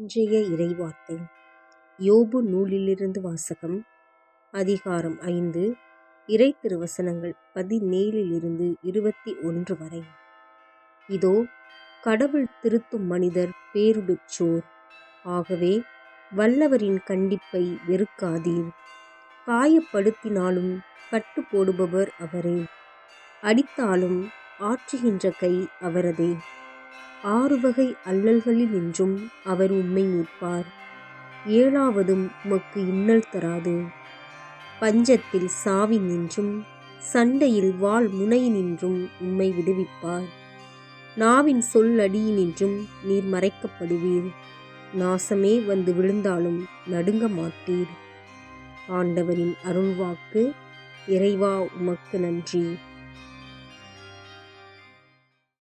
இன்றைய இறைவார்த்தை யோபு நூலிலிருந்து வாசகம். அதிகாரம் 5, இறை திருவசனங்கள் 17 21 வரை. இதோ, கடவுள் திருத்தும் மனிதர் பேறு பெற்றோர். ஆகவே வல்லவரின் கண்டிப்பை வெறுக்காதீர். காயப்படுத்தினாலும் கட்டு போடுபவர் அவரே. அடித்தாலும் ஆற்றுகின்ற கை அவரதே. 6 வகை அல்லல்களினின்றும் அவர் உம்மை மீட்பார். 7வதும் உமக்கு இன்னல் தராது. பஞ்சத்தில் சாவினின்றும் சண்டையில் வாள் முனையினின்றும் உம்மை விடுவிப்பார். நாவின் சொல்லடியினின்றும் நீர் மறைக்கப்படுவீர். நாசமே வந்து விழுந்தாலும் நடுங்க மாட்டீர். ஆண்டவரின் அருள்வாக்கு. இறைவா, உமக்கு நன்றி.